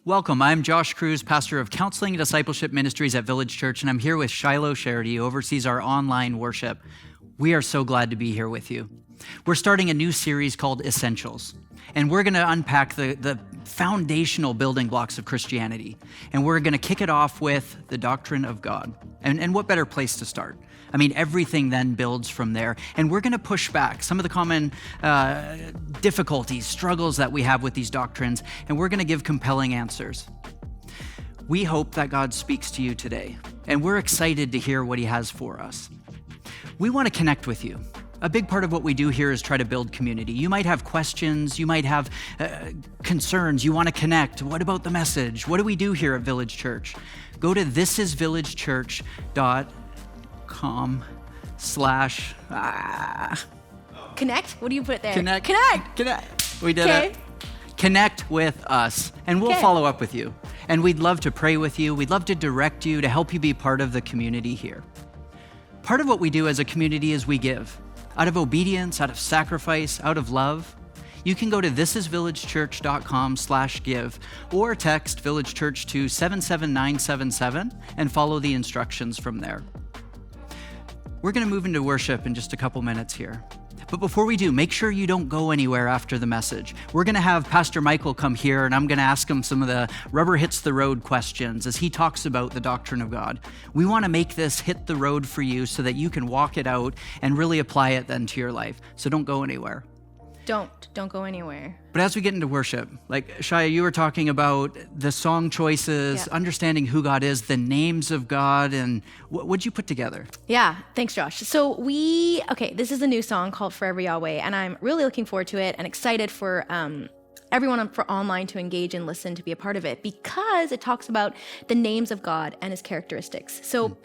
Welcome. I'm Josh Cruz, pastor of Counseling and Discipleship Ministries at Village Church, and I'm here with Shiloh Charity, who oversees our online worship. We are so glad to be here with you. We're starting a new series called Essentials, and we're going to unpack the foundational building blocks of Christianity, and we're going to kick it off with the doctrine of God. And what better place to start? I mean, everything then builds from there. And we're going to push back some of the common difficulties, struggles that we have with these doctrines, and we're going to give compelling answers. We hope that God speaks to you today, and we're excited to hear what he has for us. We want to connect with you. A big part of what we do here is try to build community. You might have questions, you might have concerns, you want to connect. What about the message? What do we do here at Village Church? Go to thisisvillagechurch.com/. Connect? What do you put there? Connect. We did it. Connect with us, and we'll follow up with you. And we'd love to pray with you. We'd love to direct you to help you be part of the community here. Part of what we do as a community is we give. Out of obedience, out of sacrifice, out of love. You can go to thisisvillagechurch.com/give or text Village Church to 77977 and follow the instructions from there. We're going to move into worship in just a couple minutes here. But before we do, make sure you don't go anywhere after the message. We're going to have Pastor Michael come here, and I'm going to ask him some of the rubber hits the road questions as he talks about the doctrine of God. We want to make this hit the road for you so that you can walk it out and really apply it then to your life. So don't go anywhere. Don't go anywhere. But as we get into worship, like Shia, you were talking about the song choices, understanding who God is, the names of God, and what'd you put together? Yeah, thanks, Josh. So this is a new song called Forever Yahweh, and I'm really looking forward to it and excited for everyone for online to engage and listen to be a part of it because it talks about the names of God and his characteristics. So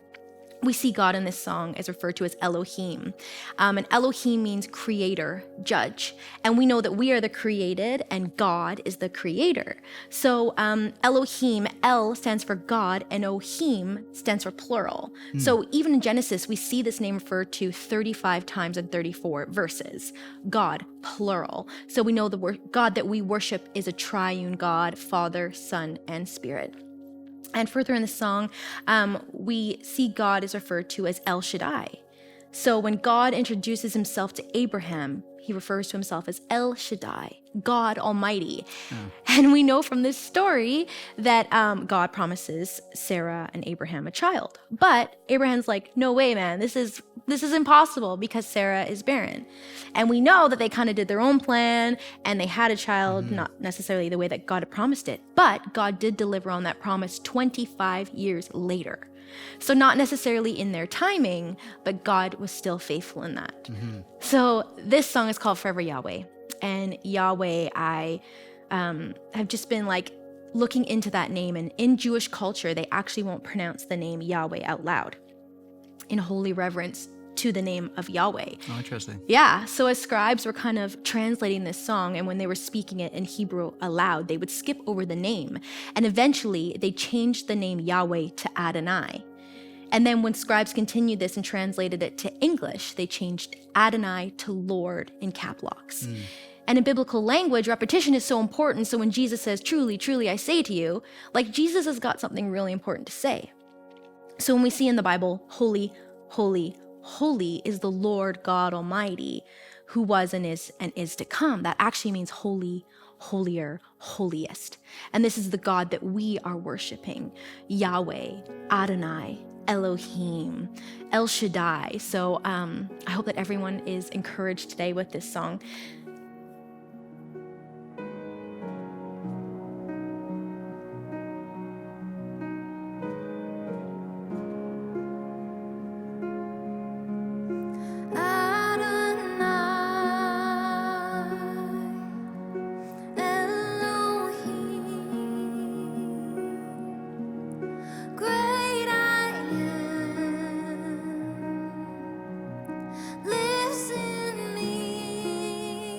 we see God in this song is referred to as Elohim. And Elohim means creator, judge. And we know that we are the created and God is the creator. So Elohim, El stands for God and Ohim stands for plural. So even in Genesis, we see this name referred to 35 times in 34 verses. God, plural. So we know the God that we worship is a triune God, Father, Son, and Spirit. And further in the song, we see God is referred to as El Shaddai. So when God introduces himself to Abraham, he refers to himself as El Shaddai, God Almighty. And we know from this story that God promises Sarah and Abraham a child. But Abraham's like, no way, man, this is impossible because Sarah is barren. And we know that they kind of did their own plan and they had a child, not necessarily the way that God had promised it, but God did deliver on that promise 25 years later. So not necessarily in their timing, but God was still faithful in that. So this song is called Forever Yahweh. And Yahweh, I have just been like looking into that name. And in Jewish culture, they actually won't pronounce the name Yahweh out loud in holy reverence to the name of Yahweh. Oh, interesting. Yeah, so as scribes were kind of translating this song, and when they were speaking it in Hebrew aloud, they would skip over the name. And eventually, they changed the name Yahweh to Adonai. And then when scribes continued this and translated it to English, they changed Adonai to Lord in cap locks. And in biblical language, repetition is so important. So when Jesus says, truly, truly, I say to you, like Jesus has got something really important to say. So when we see in the Bible, holy, holy, holy is the Lord God Almighty, who was and is to come. That actually means holy, holier, holiest. And this is the God that we are worshiping, Yahweh, Adonai, Elohim, El Shaddai. So I hope that everyone is encouraged today with this song. Lives in me.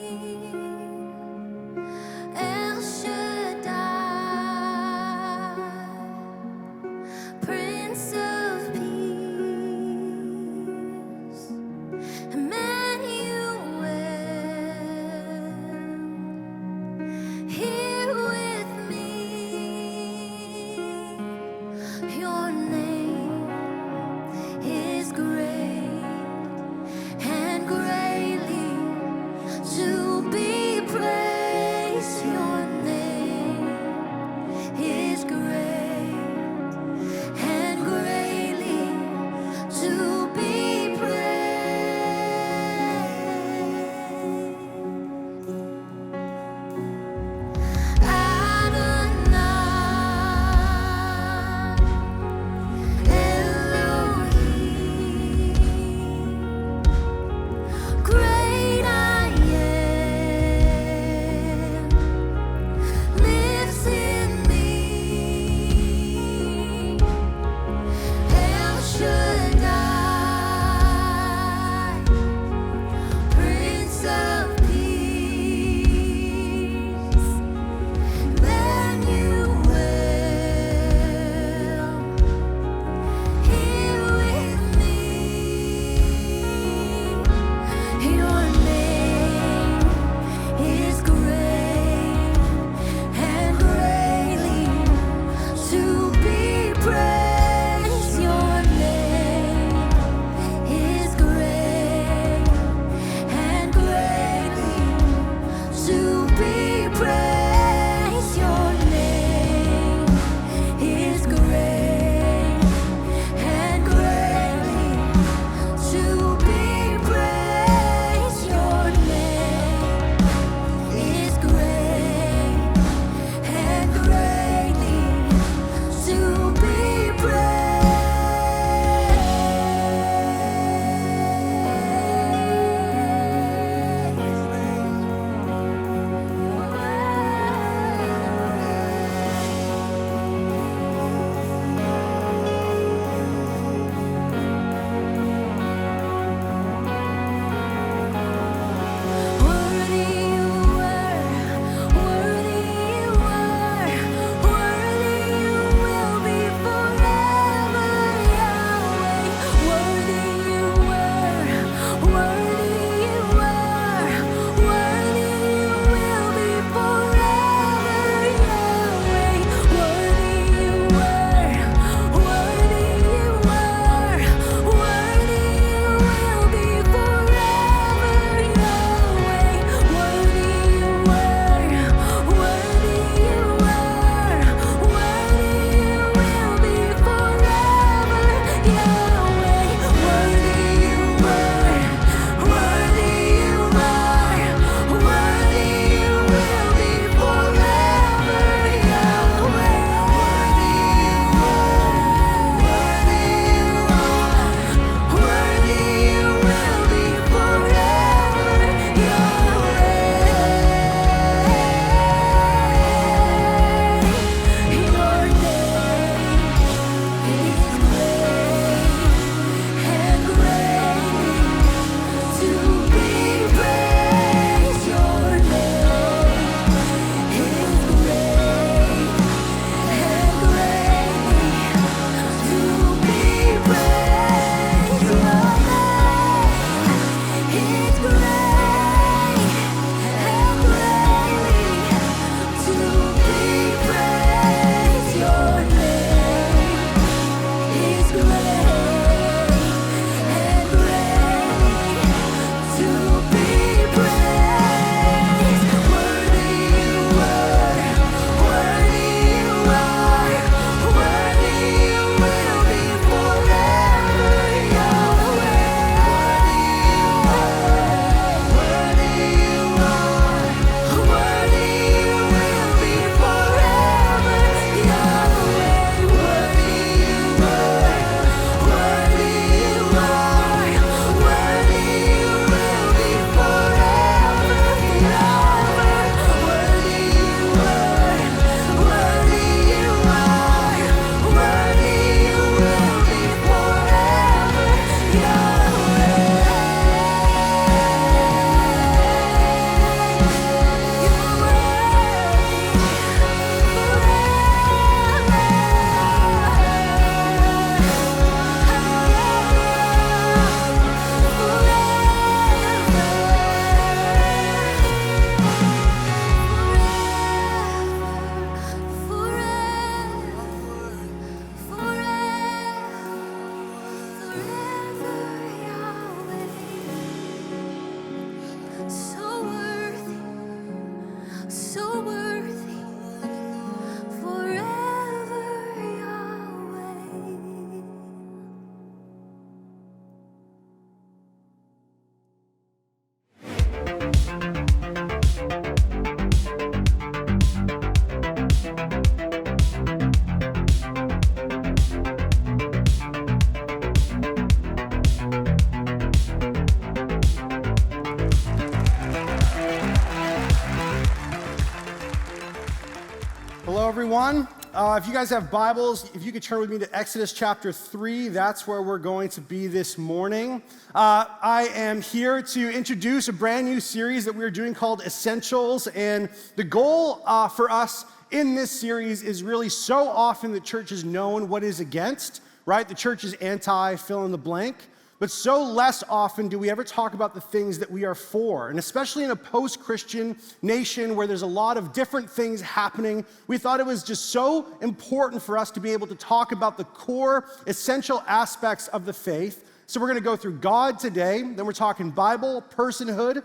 Hello, everyone. If you guys have Bibles, if you could turn with me to Exodus chapter 3, that's where we're going to be this morning. I am here to introduce a brand new series that we're doing called Essentials, and the goal for us in this series is really so often the church is known what is against, right? The church is anti, fill in the blank. But so less often do we ever talk about the things that we are for. And especially in a post-Christian nation where there's a lot of different things happening, we thought it was just so important for us to be able to talk about the core, essential aspects of the faith. So we're gonna go through God today, then we're talking Bible, personhood,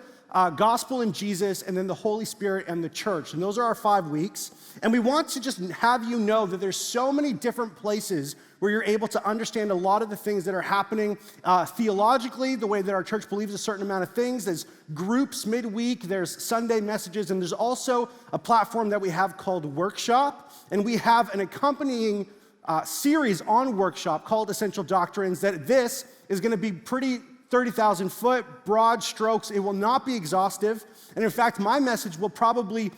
gospel and Jesus, and then the Holy Spirit and the church. And those are our 5 weeks. And we want to just have you know that there's so many different places where you're able to understand a lot of the things that are happening theologically, the way that our church believes a certain amount of things. There's groups midweek, there's Sunday messages, and there's also a platform that we have called Workshop. And we have an accompanying series on Workshop called Essential Doctrines that this is gonna be pretty 30,000 foot, broad strokes. It will not be exhaustive. And in fact, my message will probably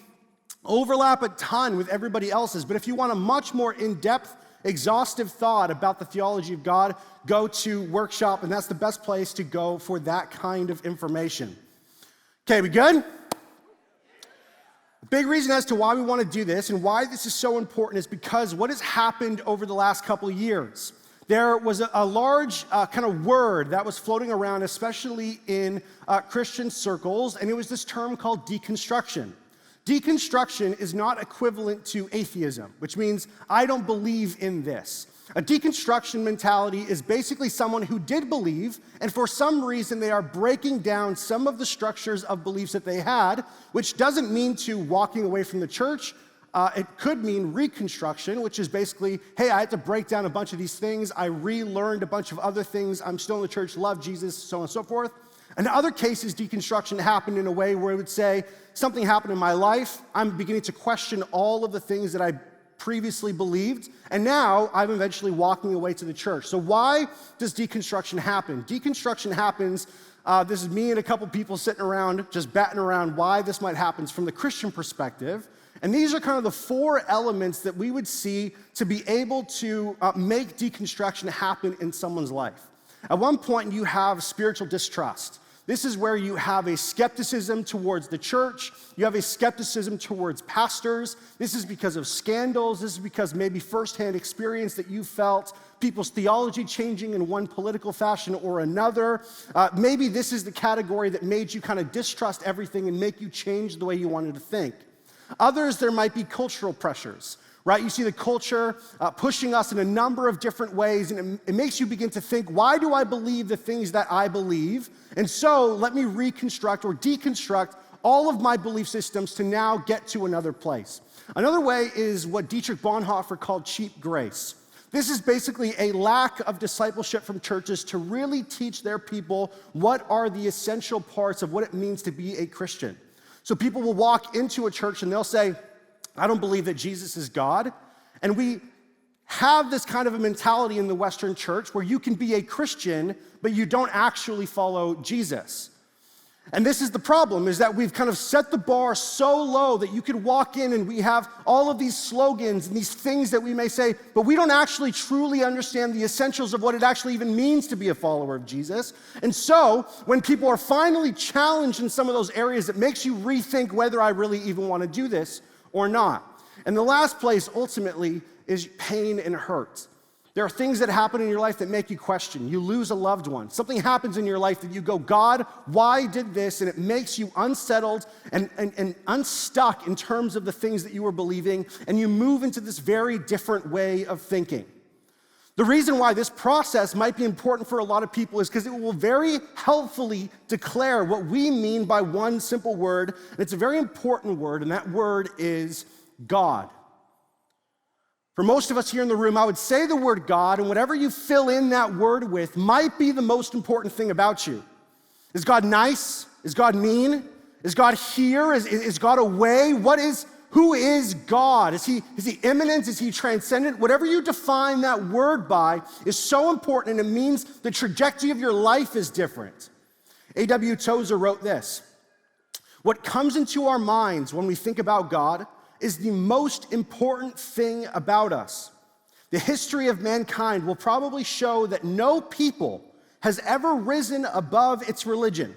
overlap a ton with everybody else's. But if you want a much more in-depth, exhaustive thought about the theology of God, go to Workshop, and that's the best place to go for that kind of information. Okay, we good? The big reason as to why we want to do this and why this is so important is because what has happened over the last couple of years. There was a large kind of word that was floating around, especially in Christian circles, and it was this term called deconstruction. Deconstruction is not equivalent to atheism, which means I don't believe in this. A deconstruction mentality is basically someone who did believe, and for some reason they are breaking down some of the structures of beliefs that they had, which doesn't mean to walking away from the church. It could mean reconstruction, which is basically, hey, I had to break down a bunch of these things. I relearned a bunch of other things. I'm still in the church, love Jesus, so on and so forth. In other cases, deconstruction happened in a way where it would say, something happened in my life. I'm beginning to question all of the things that I previously believed, and now I'm eventually walking away to the church. So why does deconstruction happen? Deconstruction happens, this is me and a couple people sitting around, just batting around why this might happen from the Christian perspective. And these are kind of the 4 elements that we would see to be able to make deconstruction happen in someone's life. At one point, you have spiritual distrust. This is where you have a skepticism towards the church. You have a skepticism towards pastors. This is because of scandals. This is because maybe firsthand experience that you felt, people's theology changing in one political fashion or another. Maybe this is the category that made you kind of distrust everything and make you change the way you wanted to think. Others, there might be cultural pressures, right? You see the culture pushing us in a number of different ways, and it makes you begin to think, why do I believe the things that I believe? And so let me reconstruct or deconstruct all of my belief systems to now get to another place. Another way is what Dietrich Bonhoeffer called cheap grace. This is basically a lack of discipleship from churches to really teach their people what are the essential parts of what it means to be a Christian. So people will walk into a church and they'll say, I don't believe that Jesus is God. And we have this kind of a mentality in the Western church where you can be a Christian, but you don't actually follow Jesus. And this is the problem, is that we've kind of set the bar so low that you could walk in and we have all of these slogans and these things that we may say, but we don't actually truly understand the essentials of what it actually even means to be a follower of Jesus. And so when people are finally challenged in some of those areas, it makes you rethink whether I really even want to do this or not. And the last place ultimately is pain and hurt. There are things that happen in your life that make you question. You lose a loved one. Something happens in your life that you go, God, why did this? And it makes you unsettled and unstuck in terms of the things that you were believing, and you move into this very different way of thinking. The reason why this process might be important for a lot of people is because it will very helpfully declare what we mean by one simple word, and it's a very important word, and that word is God. For most of us here in the room, I would say the word God, and whatever you fill in that word with might be the most important thing about you. Is God nice? Is God mean? Is God here? Is God away? Who is God? Is he immanent? Is he transcendent? Whatever you define that word by is so important, and it means the trajectory of your life is different. A.W. Tozer wrote this: what comes into our minds when we think about God is the most important thing about us. The history of mankind will probably show that no people has ever risen above its religion.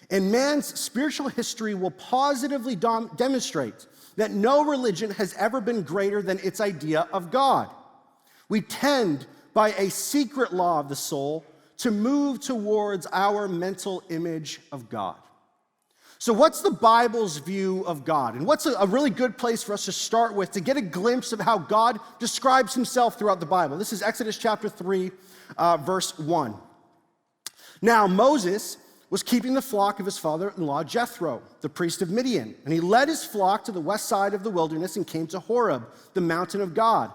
And man's spiritual history will positively demonstrate that no religion has ever been greater than its idea of God. We tend, by a secret law of the soul, to move towards our mental image of God. So what's the Bible's view of God? And what's a really good place for us to start with to get a glimpse of how God describes himself throughout the Bible? This is Exodus chapter 3, verse 1. Now Moses was keeping the flock of his father-in-law Jethro, the priest of Midian. And he led his flock to the west side of the wilderness and came to Horeb, the mountain of God.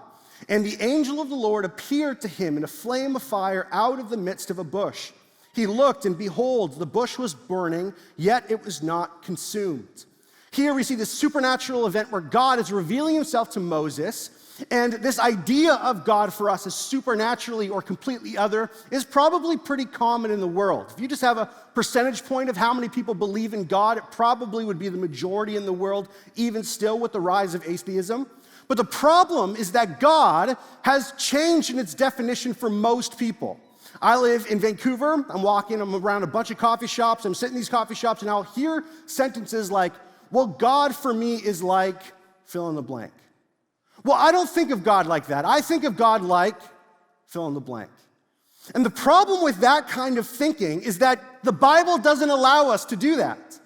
And the angel of the Lord appeared to him in a flame of fire out of the midst of a bush. He looked, and behold, the bush was burning, yet it was not consumed. Here we see this supernatural event where God is revealing himself to Moses, and this idea of God for us as supernaturally or completely other is probably pretty common in the world. If you just have a percentage point of how many people believe in God, it probably would be the majority in the world, even still with the rise of atheism. But the problem is that God has changed in its definition for most people. I live in Vancouver. I'm around a bunch of coffee shops. I'm sitting in these coffee shops, and I'll hear sentences like, well, God for me is like fill in the blank. Well, I don't think of God like that. I think of God like fill in the blank. And the problem with that kind of thinking is that the Bible doesn't allow us to do that.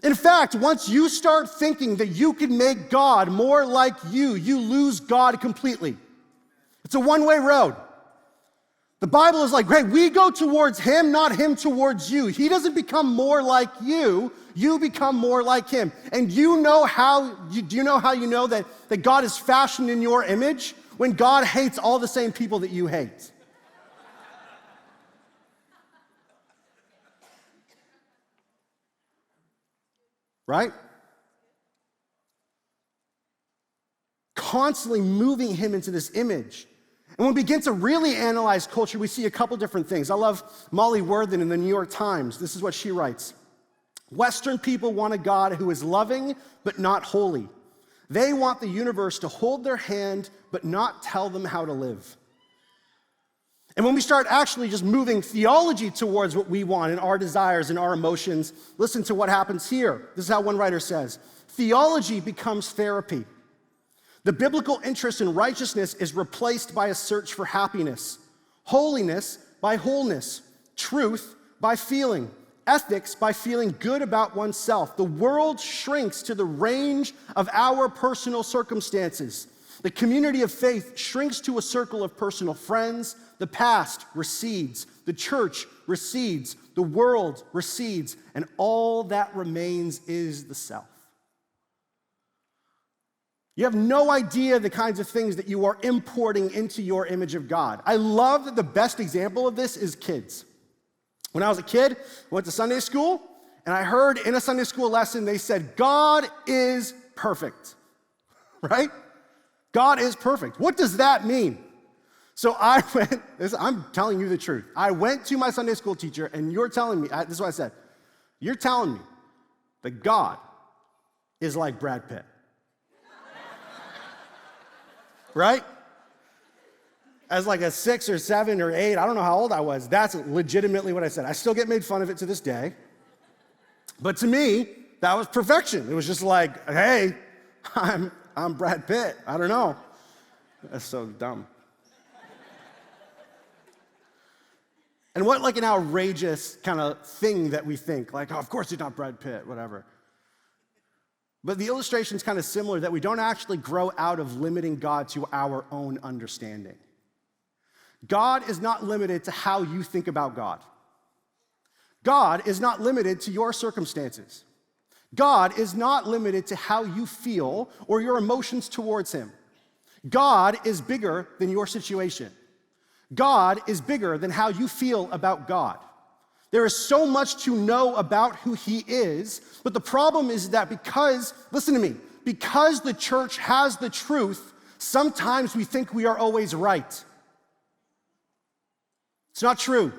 In fact, once you start thinking that you can make God more like you lose God completely. It's a one-way road. The Bible is like, great, we go towards him, not him towards you. He doesn't become more like you become more like him. And do you know how you know that God is fashioned in your image? When God hates all the same people that you hate. Right? Constantly moving him into this image. And when we begin to really analyze culture, we see a couple different things. I love Molly Worthen in the New York Times. This is what she writes. Western people want a God who is loving but not holy. They want the universe to hold their hand but not tell them how to live. And when we start actually just moving theology towards what we want and our desires and our emotions, listen to what happens here. This is how one writer says, theology becomes therapy. The biblical interest in righteousness is replaced by a search for happiness, holiness by wholeness, truth by feeling, ethics by feeling good about oneself. The world shrinks to the range of our personal circumstances. The community of faith shrinks to a circle of personal friends. The past recedes. The church recedes. The world recedes. And all that remains is the self. You have no idea the kinds of things that you are importing into your image of God. I love that the best example of this is kids. When I was a kid, I went to Sunday school, and I heard in a Sunday school lesson, they said, God is perfect, right? God is perfect. What does that mean? So I'm telling you the truth. I went to my Sunday school teacher, and you're telling me, this is what I said, you're telling me that God is like Brad Pitt. Right? As like a 6 or 7 or 8, I don't know how old I was. That's legitimately what I said. I still get made fun of it to this day. But to me, that was perfection. It was just like, hey, I'm Brad Pitt. I don't know. That's so dumb. And what like an outrageous kind of thing that we think, like, oh, of course he's not Brad Pitt, whatever. But the illustration is kind of similar, that we don't actually grow out of limiting God to our own understanding. God is not limited to how you think about God. God is not limited to your circumstances. God is not limited to how you feel or your emotions towards him. God is bigger than your situation. God is bigger than how you feel about God. There is so much to know about who he is, but the problem is that because the church has the truth, sometimes we think we are always right. It's not true.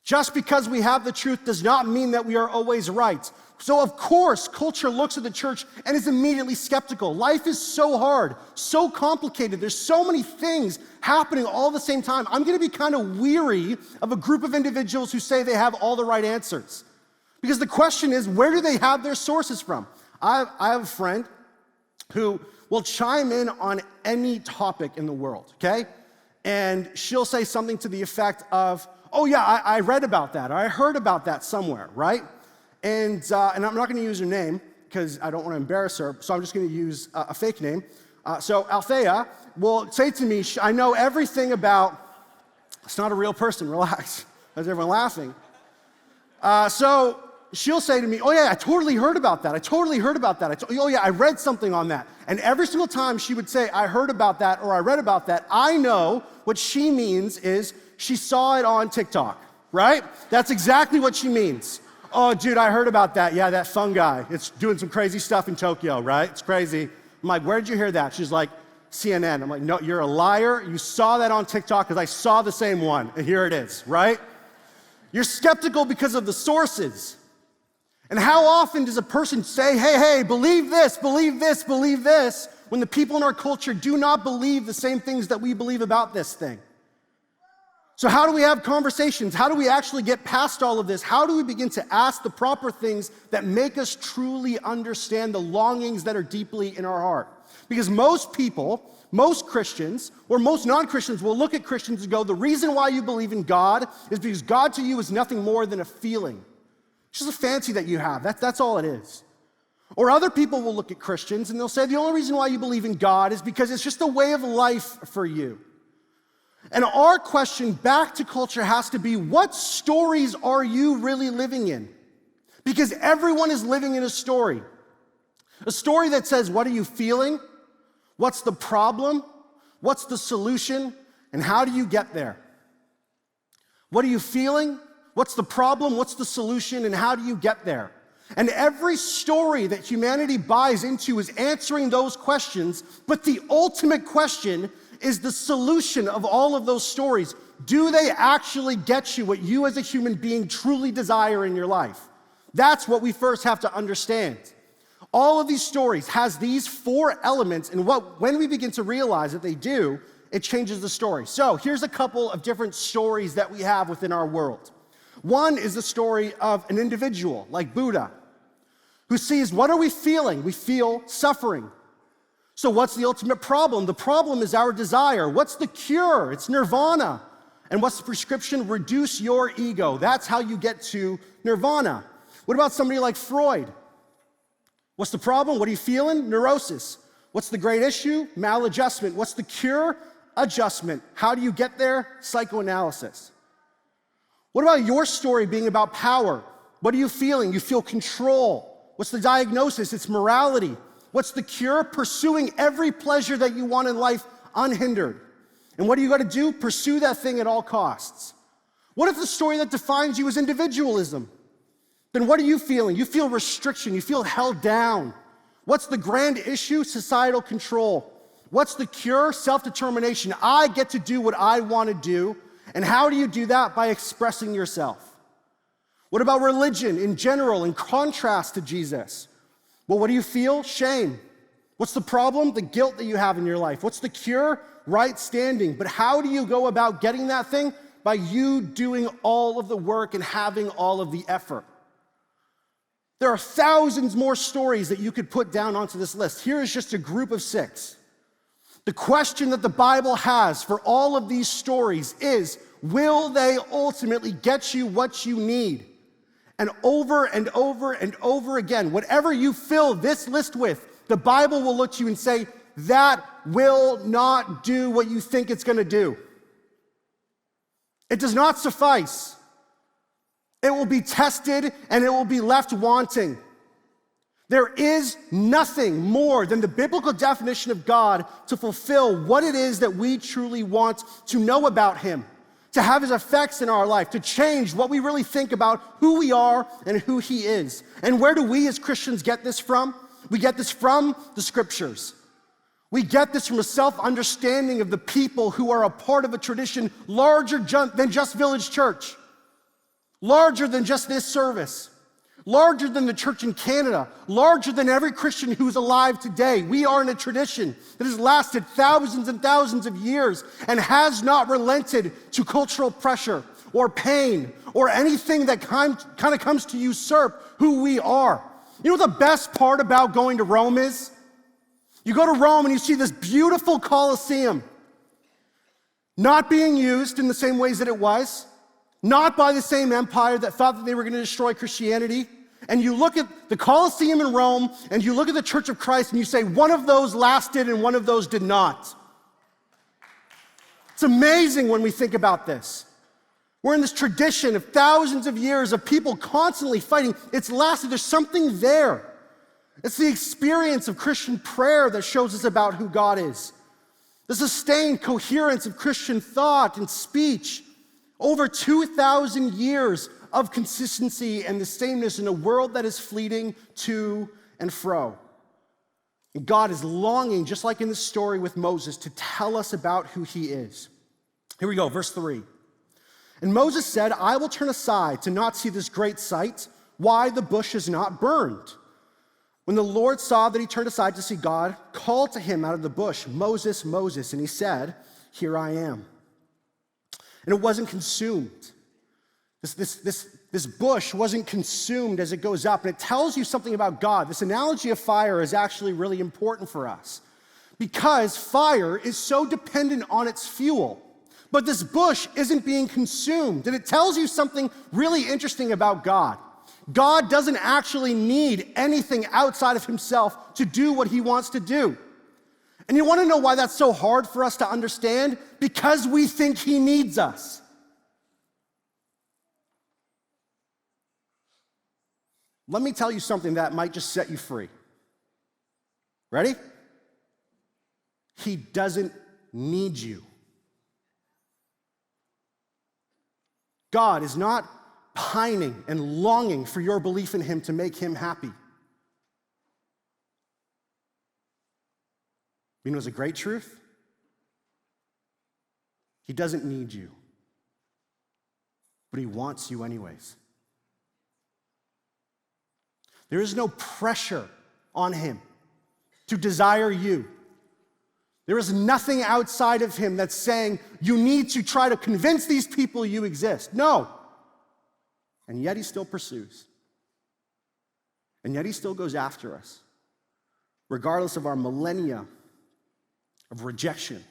Just because we have the truth does not mean that we are always right. So of course, culture looks at the church and is immediately skeptical. Life is so hard, so complicated. There's so many things happening all at the same time. I'm gonna be kind of weary of a group of individuals who say they have all the right answers. Because the question is, where do they have their sources from? I have a friend who will chime in on any topic in the world, okay? And she'll say something to the effect of, oh yeah, I read about that, or I heard about that somewhere, right? And I'm not gonna use her name, because I don't wanna embarrass her, so I'm just gonna use a fake name. So Althea will say to me, I know everything about, it's not a real person, relax. Is everyone laughing? So she'll say to me, oh yeah, I totally heard about that. Oh yeah, I read something on that. And every single time she would say, I heard about that or I read about that, I know what she means is she saw it on TikTok, right? That's exactly what she means. Oh dude, I heard about that. Yeah, that fungi. It's doing some crazy stuff in Tokyo, right? It's crazy. I'm like, where did you hear that? She's like, CNN. I'm like, no, you're a liar. You saw that on TikTok because I saw the same one. And here it is, right? You're skeptical because of the sources. And how often does a person say, hey, believe this, when the people in our culture do not believe the same things that we believe about this thing? So how do we have conversations? How do we actually get past all of this? How do we begin to ask the proper things that make us truly understand the longings that are deeply in our heart? Because most people, most Christians, or most non-Christians will look at Christians and go, the reason why you believe in God is because God to you is nothing more than a feeling. It's just a fancy that you have. That's all it is. Or other people will look at Christians and they'll say, the only reason why you believe in God is because it's just a way of life for you. And our question back to culture has to be, what stories are you really living in? Because everyone is living in a story. A story that says, what are you feeling? What's the problem? What's the solution? And how do you get there? What are you feeling? What's the problem? What's the solution? And how do you get there? And every story that humanity buys into is answering those questions, but the ultimate question is the solution of all of those stories. Do they actually get you what you as a human being truly desire in your life? That's what we first have to understand. All of these stories has these four elements, and when we begin to realize that they do, it changes the story. So here's a couple of different stories that we have within our world. One is the story of an individual like Buddha, who sees, what are we feeling? We feel suffering. So what's the ultimate problem? The problem is our desire. What's the cure? It's nirvana. And what's the prescription? Reduce your ego. That's how you get to nirvana. What about somebody like Freud? What's the problem? What are you feeling? Neurosis. What's the great issue? Maladjustment. What's the cure? Adjustment. How do you get there? Psychoanalysis. What about your story being about power? What are you feeling? You feel control. What's the diagnosis? It's morality. What's the cure? Pursuing every pleasure that you want in life unhindered. And what do you got to do? Pursue that thing at all costs. What if the story that defines you is individualism? Then what are you feeling? You feel restriction. You feel held down. What's the grand issue? Societal control. What's the cure? Self-determination. I get to do what I want to do. And how do you do that? By expressing yourself. What about religion in general, in contrast to Jesus? Well, what do you feel? Shame. What's the problem? The guilt that you have in your life. What's the cure? Right standing. But how do you go about getting that thing? By you doing all of the work and having all of the effort. There are thousands more stories that you could put down onto this list. Here is just a group of 6. The question that the Bible has for all of these stories is, will they ultimately get you what you need? And over and over and over again, whatever you fill this list with, the Bible will look to you and say, that will not do what you think it's going to do. It does not suffice. It will be tested and it will be left wanting. There is nothing more than the biblical definition of God to fulfill what it is that we truly want to know about Him, to have His effects in our life, to change what we really think about who we are and who He is. And where do we as Christians get this from? We get this from the Scriptures. We get this from a self-understanding of the people who are a part of a tradition larger than just Village Church. larger than just this service, larger than the church in Canada, larger than every Christian who's alive today. We are in a tradition that has lasted thousands and thousands of years and has not relented to cultural pressure or pain or anything that kind of comes to usurp who we are. You know what the best part about going to Rome is? You go to Rome and you see this beautiful Colosseum, not being used in the same ways that it was, not by the same empire that thought that they were going to destroy Christianity. And you look at the Colosseum in Rome, and you look at the Church of Christ, and you say, one of those lasted and one of those did not. It's amazing when we think about this. We're in this tradition of thousands of years of people constantly fighting. It's lasted. There's something there. It's the experience of Christian prayer that shows us about who God is. The sustained coherence of Christian thought and speech. Over 2,000 years of consistency and the sameness in a world that is fleeting to and fro. And God is longing, just like in the story with Moses, to tell us about who he is. Here we go, verse 3. And Moses said, I will turn aside to not see this great sight, why the bush is not burned. When the Lord saw that he turned aside to see God, called to him out of the bush, Moses, Moses, and he said, here I am. And it wasn't consumed. This bush wasn't consumed as it goes up. And it tells you something about God. This analogy of fire is actually really important for us because fire is so dependent on its fuel. But this bush isn't being consumed. And it tells you something really interesting about God. God doesn't actually need anything outside of himself to do what he wants to do. And you want to know why that's so hard for us to understand? Because we think he needs us. Let me tell you something that might just set you free. Ready? He doesn't need you. God is not pining and longing for your belief in him to make him happy. You know what's a great truth? He doesn't need you, but he wants you anyways. There is no pressure on him to desire you. There is nothing outside of him that's saying you need to try to convince these people you exist. No. And yet he still pursues. And yet he still goes after us, regardless of our millennia of rejection.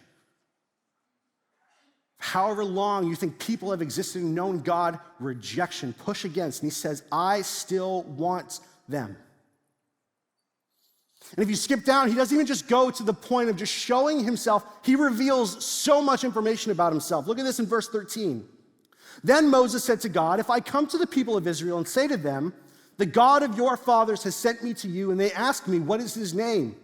However long you think people have existed and known God, rejection, push against. And he says, I still want them. And if you skip down, he doesn't even just go to the point of just showing himself. He reveals so much information about himself. Look at this in verse 13. Then Moses said to God, if I come to the people of Israel and say to them, the God of your fathers has sent me to you, and they ask me, what is his name?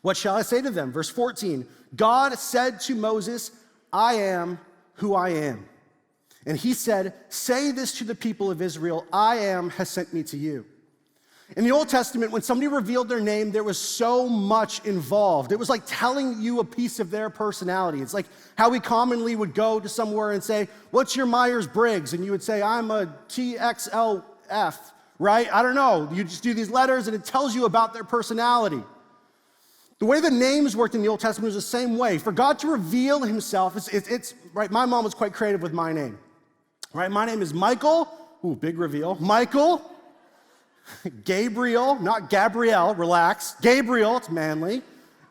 What shall I say to them? Verse 14, God said to Moses, I am who I am. And he said, say this to the people of Israel, I am has sent me to you. In the Old Testament, when somebody revealed their name, there was so much involved. It was like telling you a piece of their personality. It's like how we commonly would go to somewhere and say, what's your Myers-Briggs? And you would say, I'm a TXLF, right? I don't know. You just do these letters and it tells you about their personality. The way the names worked in the Old Testament was the same way. For God to reveal himself, it's right, my mom was quite creative with my name. Right, my name is Michael. Ooh, big reveal. Michael. Gabriel, not Gabrielle, relax. Gabriel, it's manly,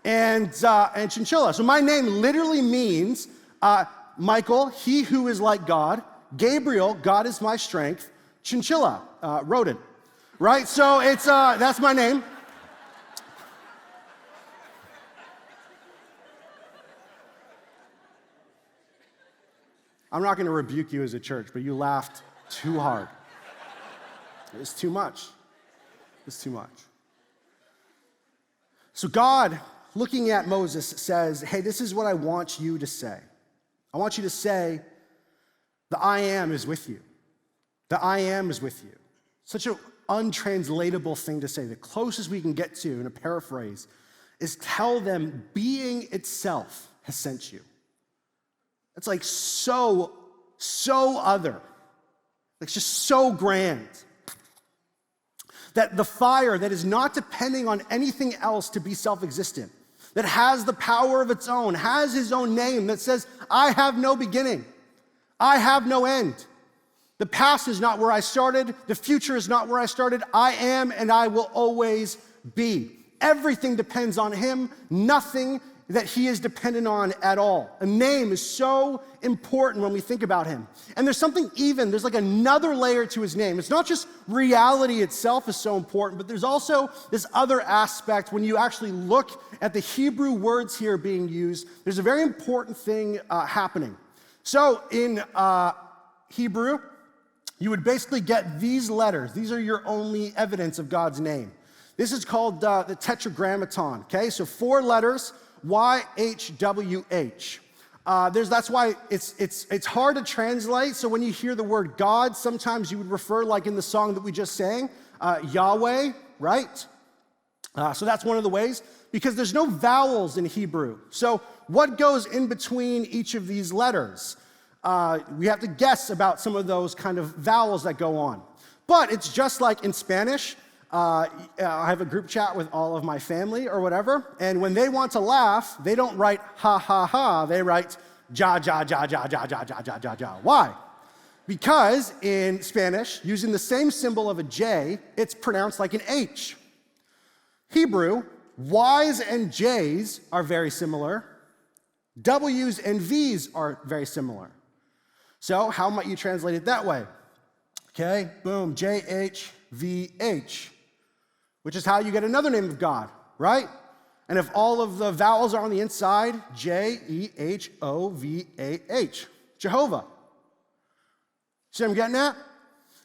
and Chinchilla. So my name literally means Michael, he who is like God. Gabriel, God is my strength. Chinchilla, rodent, right? So it's that's my name. I'm not going to rebuke you as a church, but you laughed too hard. It's too much. It's too much. So God, looking at Moses, says, hey, this is what I want you to say. I want you to say, the I am is with you. The I am is with you. Such an untranslatable thing to say. The closest we can get to, in a paraphrase, is tell them being itself has sent you. It's like so other. It's just so grand. That the fire that is not depending on anything else to be self-existent, that has the power of its own, has his own name, that says, I have no beginning, I have no end. The past is not where I started, the future is not where I started, I am and I will always be. Everything depends on him, nothing that he is dependent on at all. A name is so important when we think about him. And there's something there's like another layer to his name. It's not just reality itself is so important, but there's also this other aspect when you actually look at the Hebrew words here being used, there's a very important thing happening. So in Hebrew, you would basically get these letters. These are your only evidence of God's name. This is called the Tetragrammaton, okay? So 4 letters, YHWH. That's why it's hard to translate. So when you hear the word God, sometimes you would refer, like in the song that we just sang, Yahweh, right? So that's one of the ways, because there's no vowels in Hebrew. So what goes in between each of these letters? We have to guess about some of those kind of vowels that go on. But it's just like in Spanish. I have a group chat with all of my family or whatever, and when they want to laugh, they don't write ha ha ha, they write ja ja ja ja ja ja ja ja ja ja. Why? Because in Spanish, using the same symbol of a J, it's pronounced like an H. Hebrew, Y's and J's are very similar. W's and V's are very similar. So how might you translate it that way? Okay, boom, JHVH. Which is how you get another name of God, right? And if all of the vowels are on the inside, Jehovah, Jehovah. See what I'm getting at?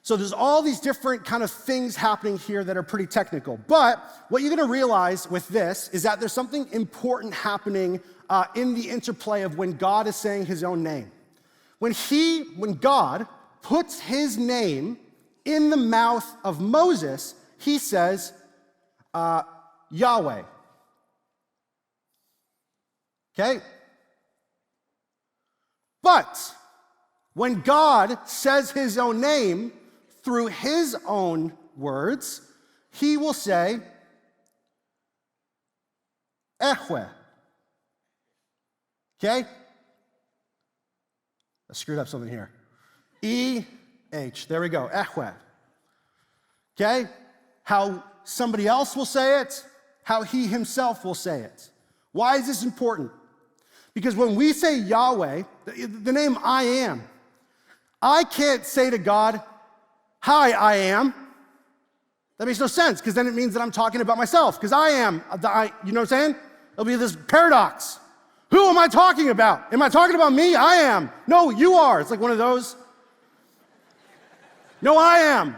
So there's all these different kind of things happening here that are pretty technical. But what you're gonna realize with this is that there's something important happening in the interplay of when God is saying his own name. When God puts his name in the mouth of Moses, he says, Yahweh. Okay? But when God says his own name through his own words, he will say, Ehwe. Okay? I screwed up something here. E-H. There we go. Ehwe. Okay? How somebody else will say it, how he himself will say it. Why is this important? Because when we say Yahweh, the name I am, I can't say to God, hi, I am. That makes no sense, because then it means that I'm talking about myself, because I am, you know what I'm saying? There'll be this paradox. Who am I talking about? Am I talking about me? I am. No, you are. It's like one of those. No, I am.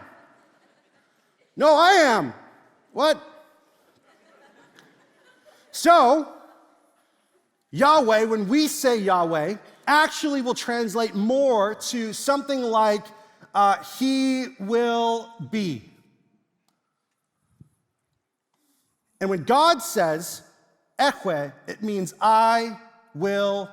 No, I am. What? So, Yahweh, when we say Yahweh, actually will translate more to something like, he will be. And when God says, Ehwe, it means I will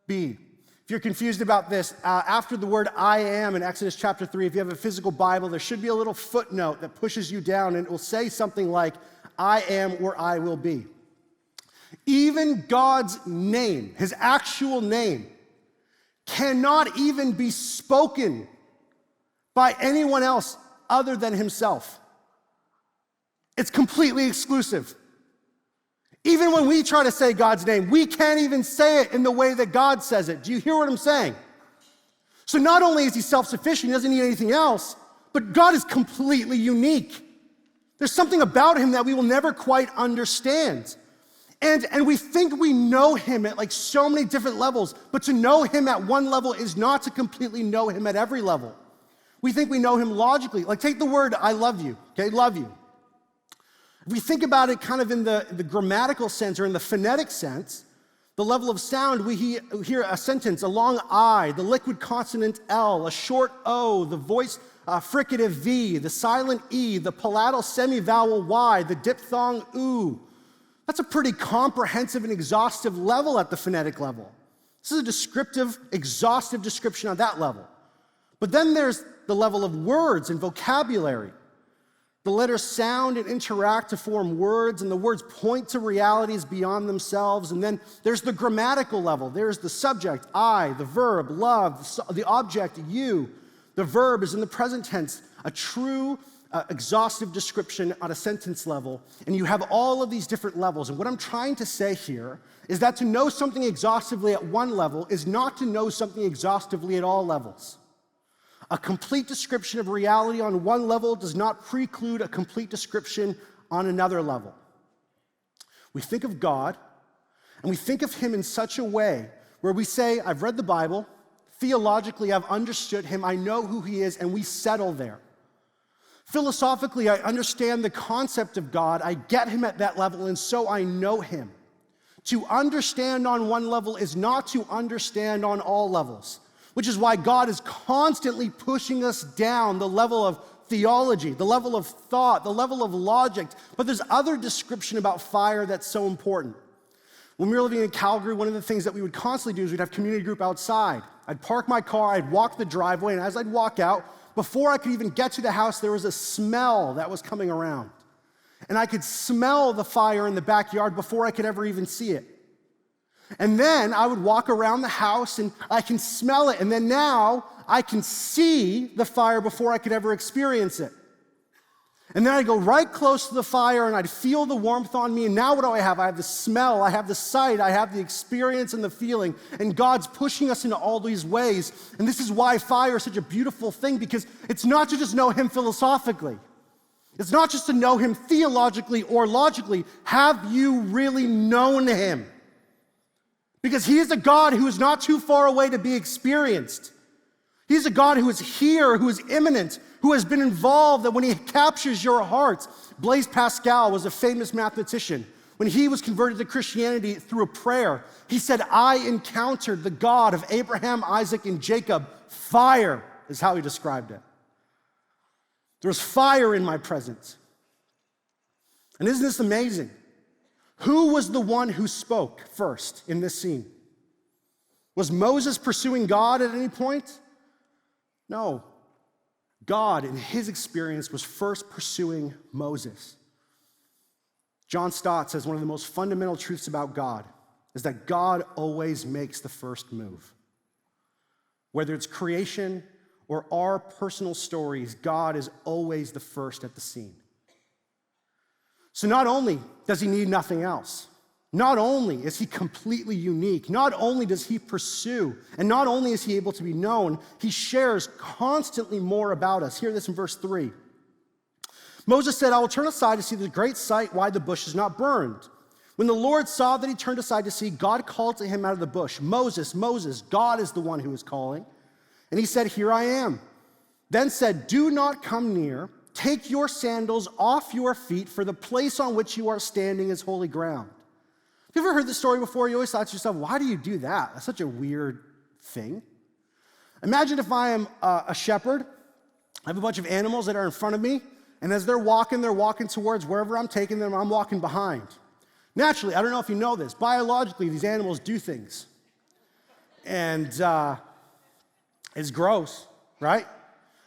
be. If you're confused about this, after the word I am in Exodus chapter 3, if you have a physical Bible, there should be a little footnote that pushes you down, and it will say something like, I am or I will be. Even God's name, his actual name, cannot even be spoken by anyone else other than himself. It's completely exclusive. Even when we try to say God's name, we can't even say it in the way that God says it. Do you hear what I'm saying? So not only is he self-sufficient, he doesn't need anything else, but God is completely unique. There's something about him that we will never quite understand. And we think we know him at like so many different levels, but to know him at one level is not to completely know him at every level. We think we know him logically. Like take the word I love you, okay, love you. If we think about it kind of in the grammatical sense or in the phonetic sense, the level of sound, we hear a sentence, a long I, the liquid consonant L, a short O, the voice fricative V, the silent E, the palatal semivowel Y, the diphthong U. That's a pretty comprehensive and exhaustive level at the phonetic level. This is a descriptive, exhaustive description on that level. But then there's the level of words and vocabulary. The letters sound and interact to form words, and the words point to realities beyond themselves. And then there's the grammatical level. There's the subject, I, the verb, love, the object, you. The verb is in the present tense, a true, exhaustive description on a sentence level. And you have all of these different levels. And what I'm trying to say here is that to know something exhaustively at one level is not to know something exhaustively at all levels. A complete description of reality on one level does not preclude a complete description on another level. We think of God, and we think of him in such a way where we say, I've read the Bible, theologically I've understood him, I know who he is, and we settle there. Philosophically, I understand the concept of God, I get him at that level, and so I know him. To understand on one level is not to understand on all levels, which is why God is constantly pushing us down the level of theology, the level of thought, the level of logic. But there's other description about fire that's so important. When we were living in Calgary, one of the things that we would constantly do is we'd have community group outside. I'd park my car, I'd walk the driveway, and as I'd walk out, before I could even get to the house, there was a smell that was coming around. And I could smell the fire in the backyard before I could ever even see it. And then I would walk around the house and I can smell it. And then now I can see the fire before I could ever experience it. And then I'd go right close to the fire and I'd feel the warmth on me. And now what do I have? I have the smell, I have the sight, I have the experience and the feeling. And God's pushing us into all these ways. And this is why fire is such a beautiful thing, because it's not to just know him philosophically. It's not just to know him theologically or logically. Have you really known him? Because he is a God who is not too far away to be experienced. He's a God who is here, who is immanent, who has been involved, that when he captures your heart. Blaise Pascal was a famous mathematician. When he was converted to Christianity through a prayer, he said, I encountered the God of Abraham, Isaac, and Jacob. Fire is how he described it. There's fire in my presence. And isn't this amazing? Who was the one who spoke first in this scene? Was Moses pursuing God at any point? No. God, in his experience, was first pursuing Moses. John Stott says one of the most fundamental truths about God is that God always makes the first move. Whether it's creation or our personal stories, God is always the first at the scene. So not only does he need nothing else, not only is he completely unique, not only does he pursue, and not only is he able to be known, he shares constantly more about us. Hear this in verse 3. Moses said, I will turn aside to see the great sight, why the bush is not burned. When the Lord saw that he turned aside to see, God called to him out of the bush, Moses, Moses, God is the one who is calling. And he said, here I am. Then said, do not come near. Take your sandals off your feet, for the place on which you are standing is holy ground. Have you ever heard this story before? You always thought to yourself, why do you do that? That's such a weird thing. Imagine if I am a shepherd. I have a bunch of animals that are in front of me, and as they're walking towards wherever I'm taking them, I'm walking behind. Naturally, I don't know if you know this, biologically, these animals do things. And it's gross, right?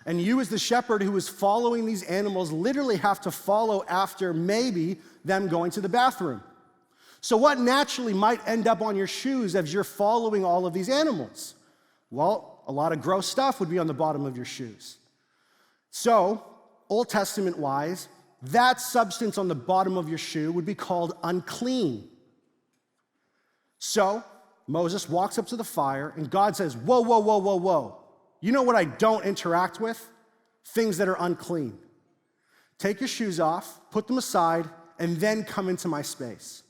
And you as the shepherd who is following these animals literally have to follow after maybe them going to the bathroom. So what naturally might end up on your shoes as you're following all of these animals? Well, a lot of gross stuff would be on the bottom of your shoes. So, Old Testament-wise, that substance on the bottom of your shoe would be called unclean. So, Moses walks up to the fire, and God says, whoa, whoa, whoa, whoa, whoa. You know what I don't interact with? Things that are unclean. Take your shoes off, put them aside, and then come into my space.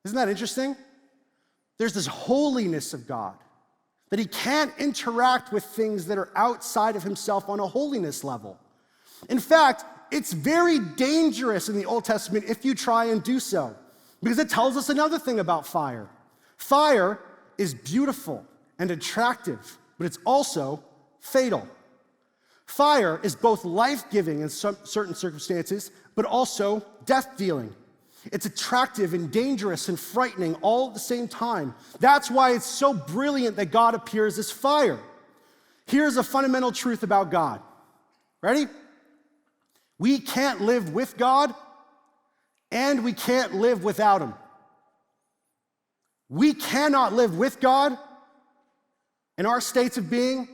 Isn't that interesting? There's this holiness of God, that he can't interact with things that are outside of himself on a holiness level. In fact, it's very dangerous in the Old Testament if you try and do so, because it tells us another thing about fire. Fire is beautiful and attractive, but it's also fatal. Fire is both life-giving in certain circumstances, but also death-dealing. It's attractive and dangerous and frightening all at the same time. That's why it's so brilliant that God appears as fire. Here's a fundamental truth about God. Ready? We can't live with God, and we can't live without him. We cannot live with God in our states of being,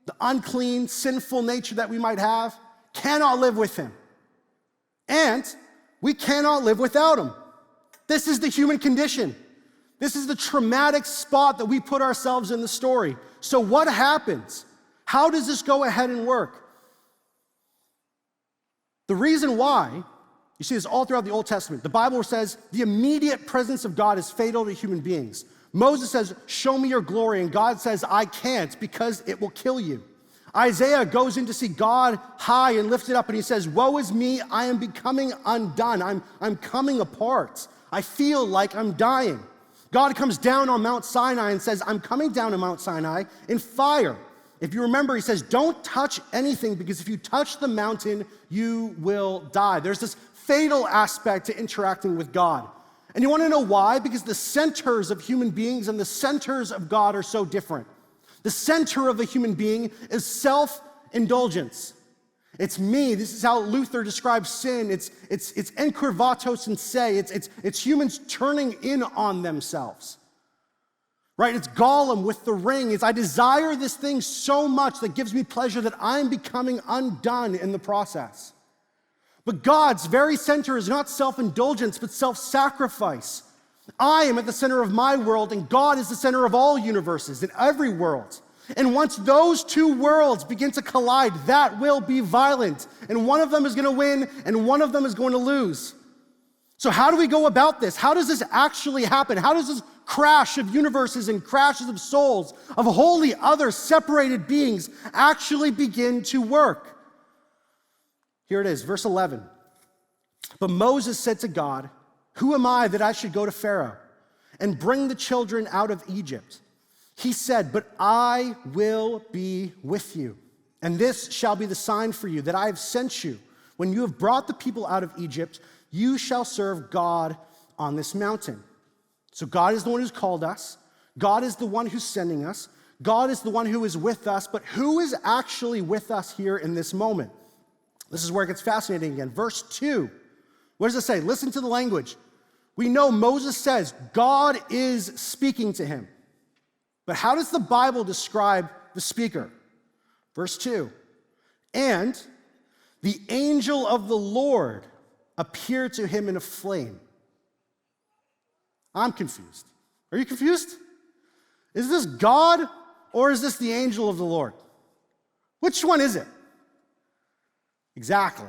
the unclean, sinful nature that we might have, cannot live with him. And we cannot live without him. This is the human condition. This is the traumatic spot that we put ourselves in the story. So what happens? How does this go ahead and work? The reason why, you see this all throughout the Old Testament. The Bible says the immediate presence of God is fatal to human beings. Moses says, show me your glory, and God says, I can't because it will kill you. Isaiah goes in to see God high and lifted up, and he says, woe is me, I am becoming undone. I'm coming apart. I feel like I'm dying. God comes down on Mount Sinai and says, I'm coming down on Mount Sinai in fire. If you remember, he says, don't touch anything, because if you touch the mountain, you will die. There's this fatal aspect to interacting with God. And you want to know why? Because the centers of human beings and the centers of God are so different. The center of a human being is self-indulgence. It's me. This is how Luther describes sin. It's encurvatos in se. It's humans turning in on themselves. Right? It's Gollum with the ring. It's I desire this thing so much that gives me pleasure that I'm becoming undone in the process. But God's very center is not self-indulgence, but self-sacrifice. I am at the center of my world, and God is the center of all universes, in every world. And once those two worlds begin to collide, that will be violent. And one of them is going to win, and one of them is going to lose. So how do we go about this? How does this actually happen? How does this crash of universes and crashes of souls, of wholly other separated beings, actually begin to work? Here it is, verse 11. But Moses said to God, who am I that I should go to Pharaoh and bring the children out of Egypt? He said, but I will be with you, and this shall be the sign for you that I have sent you. When you have brought the people out of Egypt, you shall serve God on this mountain. So God is the one who's called us. God is the one who's sending us. God is the one who is with us. But who is actually with us here in this moment? This is where it gets fascinating again. Verse 2. What does it say? Listen to the language. We know Moses says God is speaking to him. But how does the Bible describe the speaker? Verse 2. And the angel of the Lord appeared to him in a flame. I'm confused. Are you confused? Is this God or is this the angel of the Lord? Which one is it? Exactly.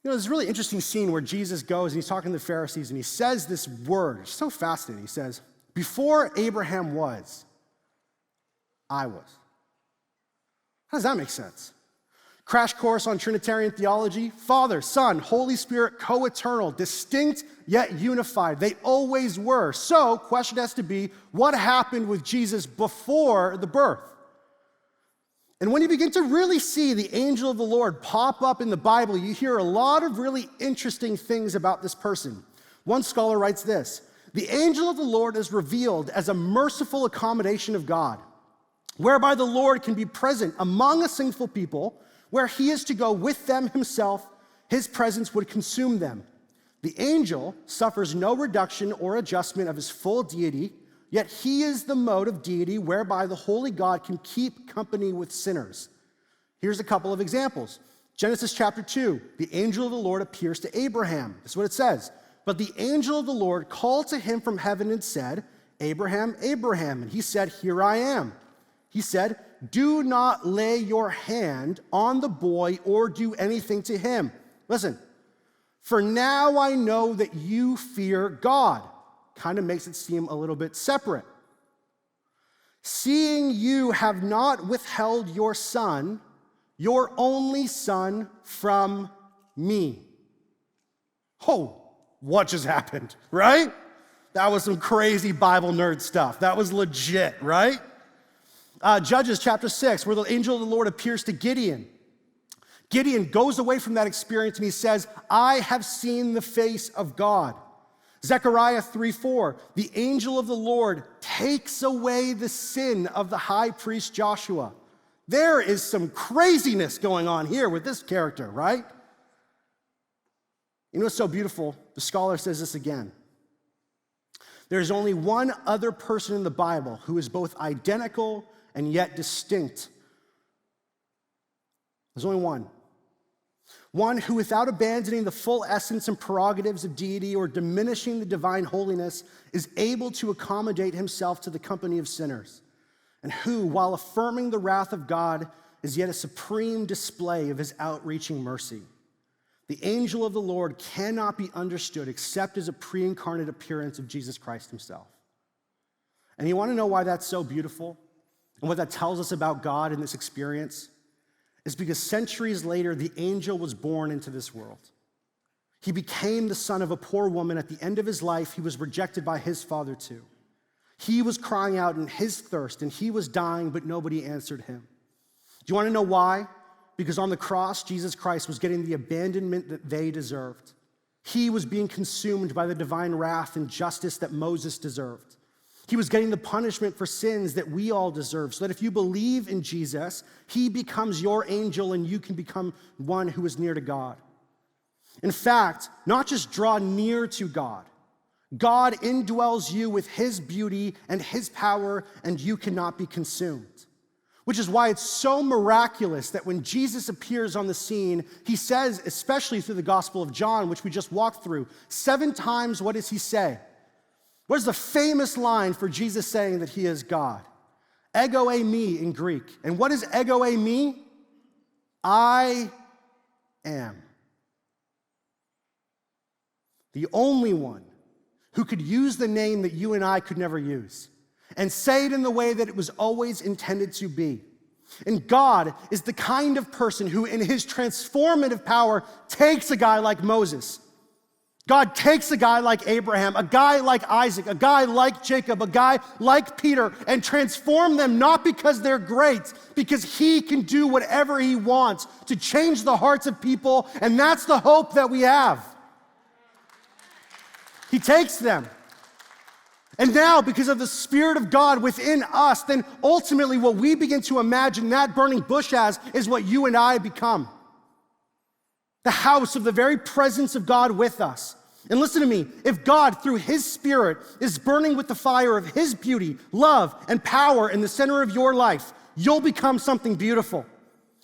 You know, there's a really interesting scene where Jesus goes and he's talking to the Pharisees and he says this word. It's so fascinating. He says, before Abraham was, I was. How does that make sense? Crash course on Trinitarian theology. Father, Son, Holy Spirit, co-eternal, distinct yet unified. They always were. So, question has to be, what happened with Jesus before the birth? And when you begin to really see the angel of the Lord pop up in the Bible, you hear a lot of really interesting things about this person. One scholar writes this: the angel of the Lord is revealed as a merciful accommodation of God, whereby the Lord can be present among a sinful people. Where he is to go with them himself, his presence would consume them. The angel suffers no reduction or adjustment of his full deity, yet he is the mode of deity whereby the holy God can keep company with sinners. Here's a couple of examples. Genesis chapter 2, the angel of the Lord appears to Abraham. This is what it says. But the angel of the Lord called to him from heaven and said, Abraham, Abraham. And he said, here I am. He said, do not lay your hand on the boy or do anything to him. Listen, for now I know that you fear God. Kind of makes it seem a little bit separate. Seeing you have not withheld your son, your only son, from me. Oh, what just happened, right? That was some crazy Bible nerd stuff. That was legit, right? Judges chapter 6, where the angel of the Lord appears to Gideon. Gideon goes away from that experience and he says, I have seen the face of God. Zechariah 3:4, the angel of the Lord takes away the sin of the high priest Joshua. There is some craziness going on here with this character, right? You know what's so beautiful? The scholar says this again. There's only one other person in the Bible who is both identical and yet distinct. There's only one. One who, without abandoning the full essence and prerogatives of deity or diminishing the divine holiness, is able to accommodate himself to the company of sinners, and who, while affirming the wrath of God, is yet a supreme display of his outreaching mercy. The angel of the Lord cannot be understood except as a pre-incarnate appearance of Jesus Christ himself. And you want to know why that's so beautiful and what that tells us about God in this experience? Is because centuries later, the angel was born into this world. He became the son of a poor woman. At the end of his life, he was rejected by his father too. He was crying out in his thirst, and he was dying, but nobody answered him. Do you want to know why? Because on the cross, Jesus Christ was getting the abandonment that they deserved. He was being consumed by the divine wrath and justice that Moses deserved. He was getting the punishment for sins that we all deserve, so that if you believe in Jesus, he becomes your angel and you can become one who is near to God. In fact, not just draw near to God, God indwells you with his beauty and his power, and you cannot be consumed. Which is why it's so miraculous that when Jesus appears on the scene, he says, especially through the Gospel of John, which we just walked through, 7 times, what does he say? What is the famous line for Jesus saying that he is God? Ego eimi in Greek. And what is ego eimi? I am. The only one who could use the name that you and I could never use and say it in the way that it was always intended to be. And God is the kind of person who, in his transformative power, takes a guy like Moses. God takes a guy like Abraham, a guy like Isaac, a guy like Jacob, a guy like Peter, and transform them not because they're great, because he can do whatever he wants to change the hearts of people, and that's the hope that we have. He takes them. And now, because of the Spirit of God within us, then ultimately what we begin to imagine that burning bush as is what you and I become. The house of the very presence of God with us. And listen to me, if God, through his Spirit, is burning with the fire of his beauty, love, and power in the center of your life, you'll become something beautiful.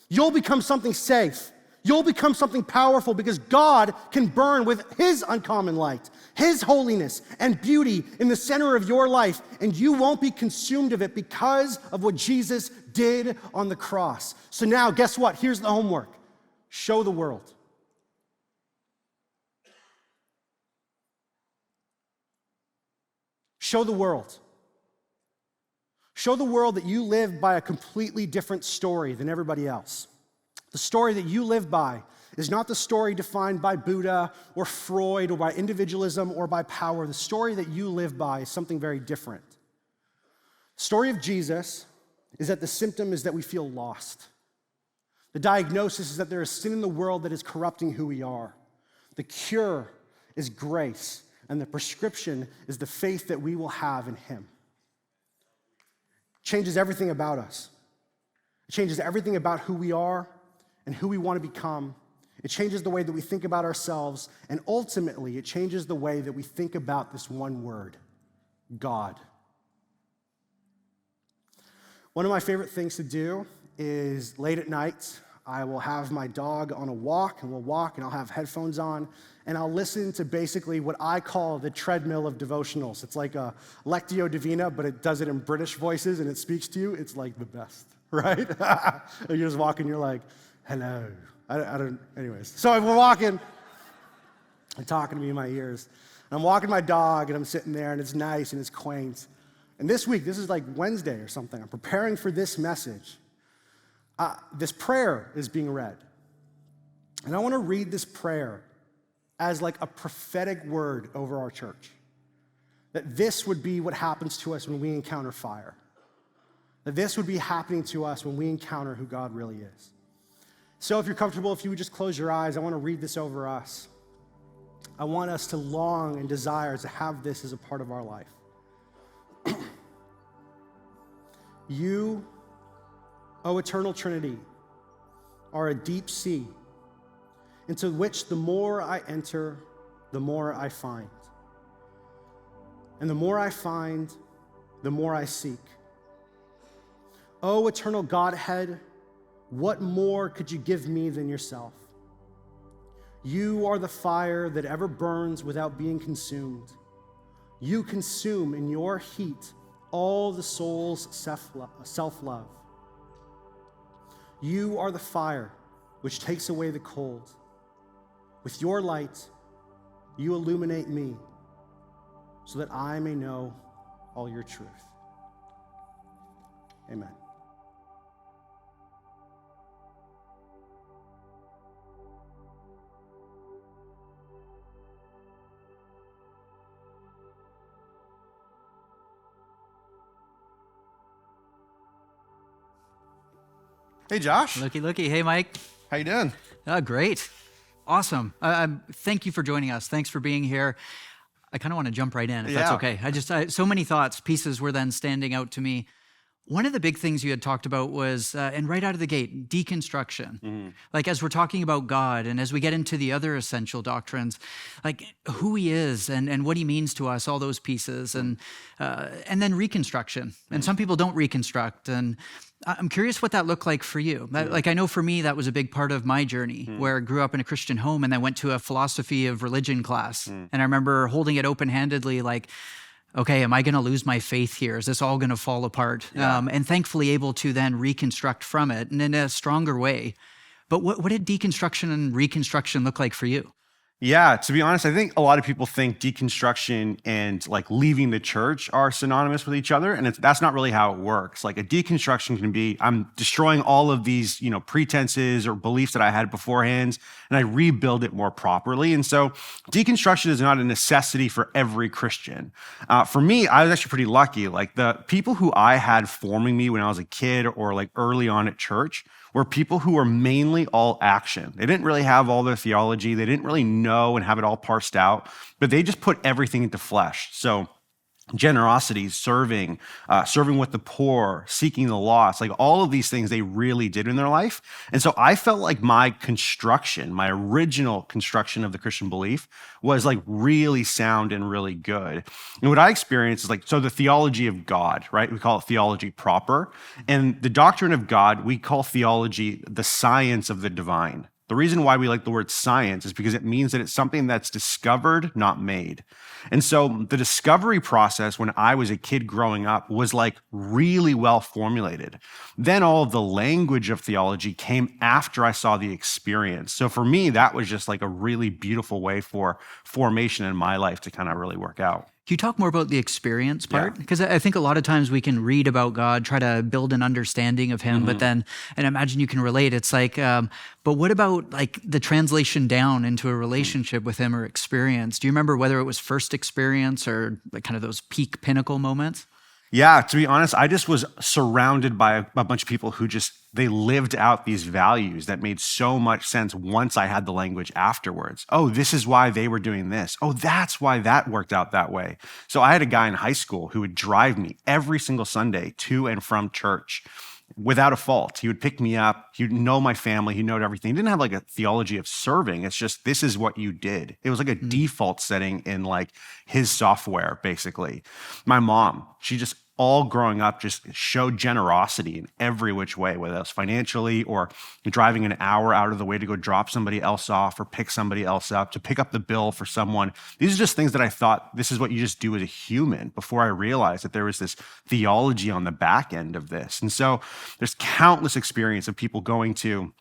You'll become something safe. You'll become something powerful because God can burn with his uncommon light, his holiness and beauty in the center of your life, and you won't be consumed of it because of what Jesus did on the cross. So now, guess what? Here's the homework. Show the world. Show the world. Show the world that you live by a completely different story than everybody else. The story that you live by is not the story defined by Buddha or Freud or by individualism or by power. The story that you live by is something very different. The story of Jesus is that the symptom is that we feel lost. The diagnosis is that there is sin in the world that is corrupting who we are. The cure is grace, and the prescription is the faith that we will have in him. It changes everything about us. It changes everything about who we are and who we want to become. It changes the way that we think about ourselves, and ultimately, it changes the way that we think about this one word, God. One of my favorite things to do is late at night, I will have my dog on a walk, and we'll walk, and I'll have headphones on, and I'll listen to basically what I call the treadmill of devotionals. It's like a Lectio Divina, but it does it in British voices, and it speaks to you. It's like the best, right? You're just walking, you're like, hello. Anyways. So we're walking, and talking to me in my ears. And I'm walking my dog, and I'm sitting there, and it's nice, and it's quaint. And this week, this is like Wednesday or something, I'm preparing for this message. This prayer is being read. And I want to read this prayer as like a prophetic word over our church. That this would be what happens to us when we encounter fire. That this would be happening to us when we encounter who God really is. So if you're comfortable, if you would just close your eyes, I want to read this over us. I want us to long and desire to have this as a part of our life. You, O eternal Trinity, are a deep sea into which the more I enter, the more I find. And the more I find, the more I seek. O eternal Godhead, what more could you give me than yourself? You are the fire that ever burns without being consumed. You consume in your heat all the soul's self-love. You are the fire which takes away the cold. With your light, you illuminate me so that I may know all your truth. Amen. Hey, Josh. Looky. Hey, Mike. How you doing? Great. Awesome. Thank you for joining us. Thanks for being here. I kind of want to jump right in, if that's okay. So many thoughts, pieces were then standing out to me. One of the big things you had talked about was, and right out of the gate, deconstruction. Mm-hmm. Like as we're talking about God and as we get into the other essential doctrines, like who he is and what he means to us, all those pieces, and then reconstruction. And some people don't reconstruct. And I'm curious what that looked like for you. Like I know for me, that was a big part of my journey, where I grew up in a Christian home and then went to a philosophy of religion class. And I remember holding it open-handedly, like, okay, am I going to lose my faith here? Is this all going to fall apart? Yeah. And thankfully able to then reconstruct from it and in a stronger way. But what did deconstruction and reconstruction look like for you? Yeah, to be honest, I think a lot of people think deconstruction and like leaving the church are synonymous with each other, and that's not really how it works. Like a deconstruction can be, I'm destroying all of these, pretenses or beliefs that I had beforehand, and I rebuild it more properly. And so deconstruction is not a necessity for every Christian. For me, I was actually pretty lucky. Like the people who I had forming me when I was a kid or like early on at church were people who were mainly all action. They didn't really have all their theology. They didn't really know and have it all parsed out, but they just put everything into flesh. So generosity, serving with the poor, seeking the lost, like all of these things they really did in their life. And so I felt like my original construction of the Christian belief was like really sound and really good. And what I experienced is the theology of God, right? We call it theology proper. And the doctrine of God, we call theology the science of the divine. The reason why we like the word science is because it means that it's something that's discovered, not made. And so the discovery process when I was a kid growing up was like really well formulated. Then all of the language of theology came after I saw the experience. So for me, that was just like a really beautiful way for formation in my life to kind of really work out. Can you talk more about the experience part? Because I think a lot of times we can read about God, try to build an understanding of him, but then, and I imagine you can relate, it's like, but what about like the translation down into a relationship with him or experience? Do you remember whether it was first experience or like kind of those peak pinnacle moments? Yeah, to be honest, I just was surrounded by a bunch of people who they lived out these values that made so much sense once I had the language afterwards. Oh, this is why they were doing this. Oh, that's why that worked out that way. So I had a guy in high school who would drive me every single Sunday to and from church without a fault. He would pick me up. He would know my family. He knew everything. He didn't have like a theology of serving. It's just, this is what you did. It was like a default setting in like his software, basically. My mom, she just all growing up just showed generosity in every which way, whether that's financially or driving an hour out of the way to go drop somebody else off or pick somebody else up, to pick up the bill for someone. These are just things that I thought this is what you just do as a human before I realized that there was this theology on the back end of this. And so there's countless experience of people going to,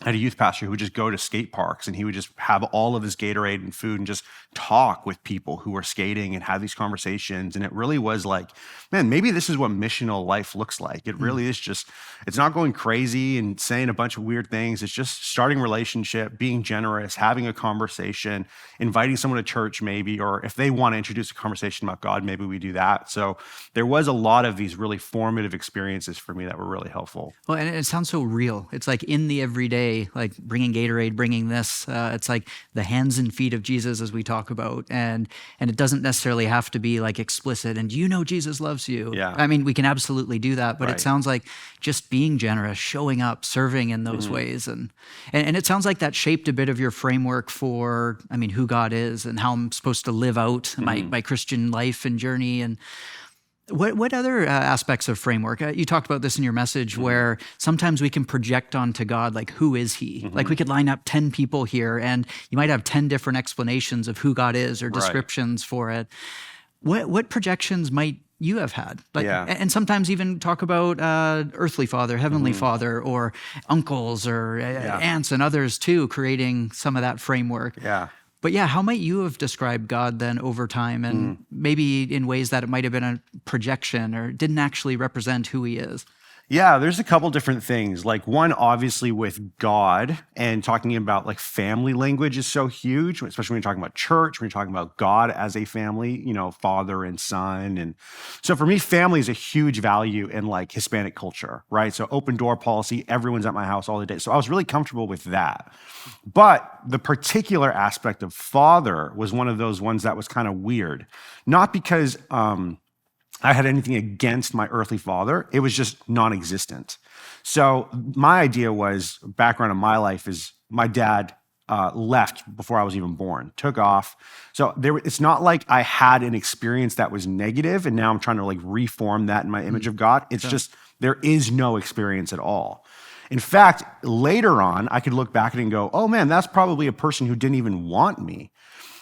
I had a youth pastor who would just go to skate parks and he would just have all of his Gatorade and food and just talk with people who were skating and have these conversations. And it really was like, man, maybe this is what missional life looks like. It really is just, it's not going crazy and saying a bunch of weird things. It's just starting a relationship, being generous, having a conversation, inviting someone to church maybe, or if they want to introduce a conversation about God, maybe we do that. So there was a lot of these really formative experiences for me that were really helpful. Well, and it sounds so real. It's like in the everyday. day, like bringing Gatorade, bringing this. It's like the hands and feet of Jesus, as we talk about, and it doesn't necessarily have to be like explicit. And you know Jesus loves you. Yeah. I mean, we can absolutely do that, but Right. it sounds like just being generous, showing up, serving in those ways, and it sounds like that shaped a bit of your framework for, I mean, who God is and how I'm supposed to live out my Christian life and journey. And what other aspects of framework? You talked about this in your message, where sometimes we can project onto God, like, who is he? Like, we could line up 10 people here, and you might have 10 different explanations of who God is or descriptions for it. What projections might you have had? Like, Yeah. and sometimes even talk about earthly father, heavenly father, or uncles or aunts and others too, creating some of that framework. Yeah. But yeah, how might you have described God then over time, and maybe in ways that it might have been a projection or didn't actually represent who he is? Yeah, there's a couple different things. Like, one, obviously with God, and talking about like family language is so huge, especially when you're talking about church, when you're talking about God as a family, you know, father and son. And so for me, family is a huge value in like Hispanic culture, right? So open door policy, everyone's at my house all the day. So I was really comfortable with that. But the particular aspect of father was one of those ones that was kind of weird. Not because I had anything against my earthly father. It was just non-existent. So my idea was, background of my life is my dad left before I was even born, took off. So it's not like I had an experience that was negative and now I'm trying to like reform that in my image of God. It's just, there is no experience at all. In fact, later on, I could look back at it and go, oh man, that's probably a person who didn't even want me.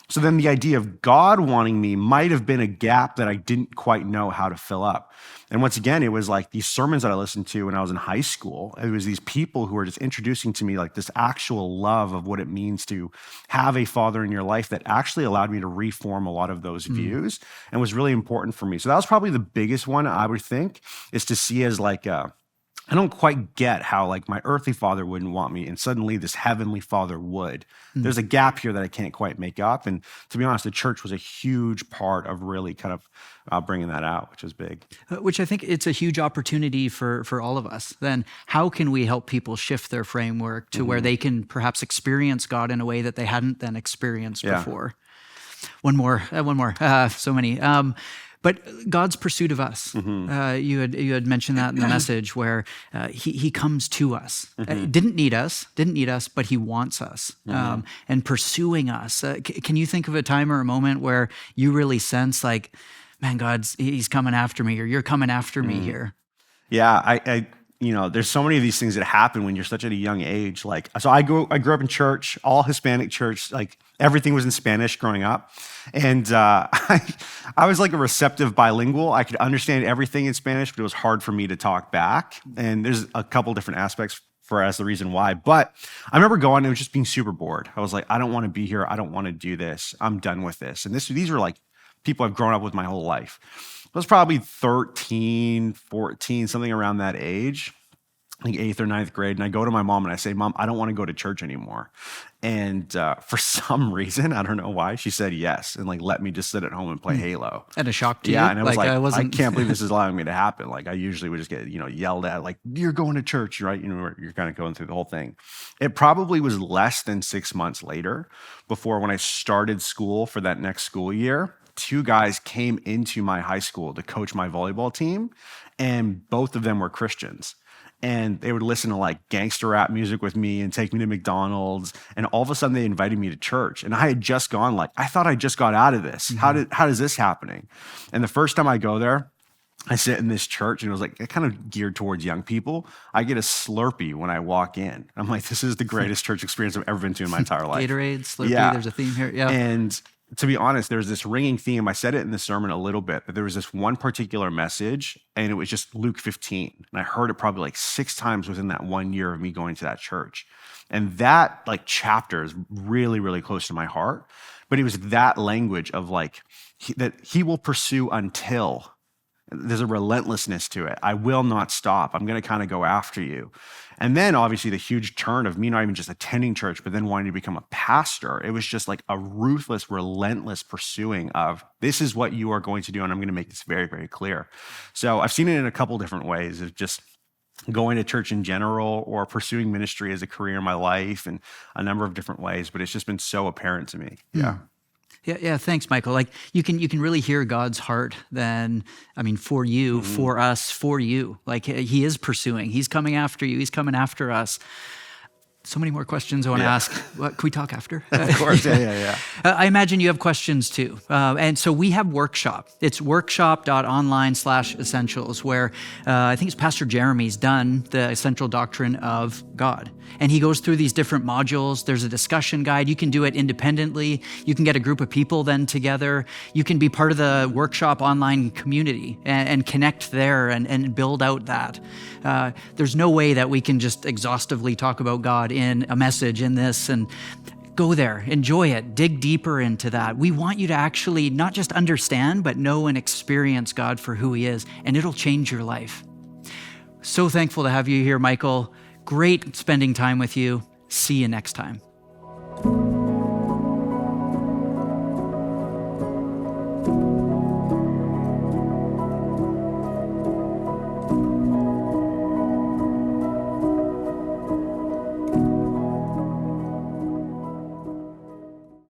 So then the idea of God wanting me might have been a gap that I didn't quite know how to fill up. And once again, it was like these sermons that I listened to when I was in high school. It was these people who were just introducing to me like this actual love of what it means to have a father in your life that actually allowed me to reform a lot of those views and was really important for me. So that was probably the biggest one, I would think, is to see as like I don't quite get how like my earthly father wouldn't want me and suddenly this heavenly father would. There's a gap here that I can't quite make up. And to be honest, the church was a huge part of really kind of bringing that out, which was big. Which I think it's a huge opportunity for all of us. Then how can we help people shift their framework to where they can perhaps experience God in a way that they hadn't then experienced before? One more, so many. But God's pursuit of us. You had mentioned that in the message, where he comes to us. Didn't need us, but he wants us and pursuing us. Can you think of a time or a moment where you really sense like, man, he's coming after me, or you're coming after me here? Yeah, I you know, there's so many of these things that happen when you're such at a young age. Like, so I grew up in church, all Hispanic church, like everything was in Spanish growing up. And I was like a receptive bilingual. I could understand everything in Spanish, but it was hard for me to talk back. And there's a couple different aspects as the reason why. But I remember going and just being super bored. I was like, I don't want to be here. I don't want to do this. I'm done with this. And these were like people I've grown up with my whole life. I was probably 13, 14, something around that age, like 8th or 9th grade. And I go to my mom and I say, Mom, I don't want to go to church anymore. And for some reason, I don't know why, she said yes and like let me just sit at home and play Halo. And a shock to you? Yeah, and I was like, I I can't believe this is allowing me to happen. Like I usually would just get, yelled at, like, you're going to church, right? You're kind of going through the whole thing. It probably was less than 6 months later before, when I started school for that next school year, 2 guys came into my high school to coach my volleyball team, and both of them were Christians. And they would listen to like gangster rap music with me and take me to McDonald's. And all of a sudden they invited me to church. And I had just gone like, I thought I just got out of this. How is this happening? And the first time I go there, I sit in this church, and it was like kind of geared towards young people. I get a Slurpee when I walk in. I'm like, this is the greatest church experience I've ever been to in my entire life. Gatorade, Slurpee, there's a theme here. Yeah. And to be honest, there's this ringing theme. I said it in the sermon a little bit, but there was this one particular message, and it was just Luke 15. And I heard it probably like 6 times within that 1 year of me going to that church. And that like chapter is really, really close to my heart. But it was that language of like, that he will pursue until. There's a relentlessness to it. I will not stop. I'm going to kind of go after you. And then obviously the huge turn of me not even just attending church, but then wanting to become a pastor. It was just like a ruthless, relentless pursuing of, this is what you are going to do, and I'm going to make this very, very clear. So I've seen it in a couple different ways. Of just going to church in general or pursuing ministry as a career in my life in a number of different ways, but it's just been so apparent to me. Yeah. Yeah, thanks, Michael. Like you can really hear God's heart then, for you, for us, for you. Like he is pursuing, he's coming after you, he's coming after us. So many more questions I want to ask. What, can we talk after? Of course, yeah. I imagine you have questions too. And so we have workshop. It's workshop.online/essentials where I think it's Pastor Jeremy's done the essential doctrine of God. And he goes through these different modules. There's a discussion guide. You can do it independently. You can get a group of people then together. You can be part of the workshop online community and connect there and build out that. There's no way that we can just exhaustively talk about God in a message in this, and go there, enjoy it, dig deeper into that. We want you to actually not just understand, but know and experience God for who he is, and it'll change your life. So thankful to have you here, Michael. Great spending time with you. See you next time.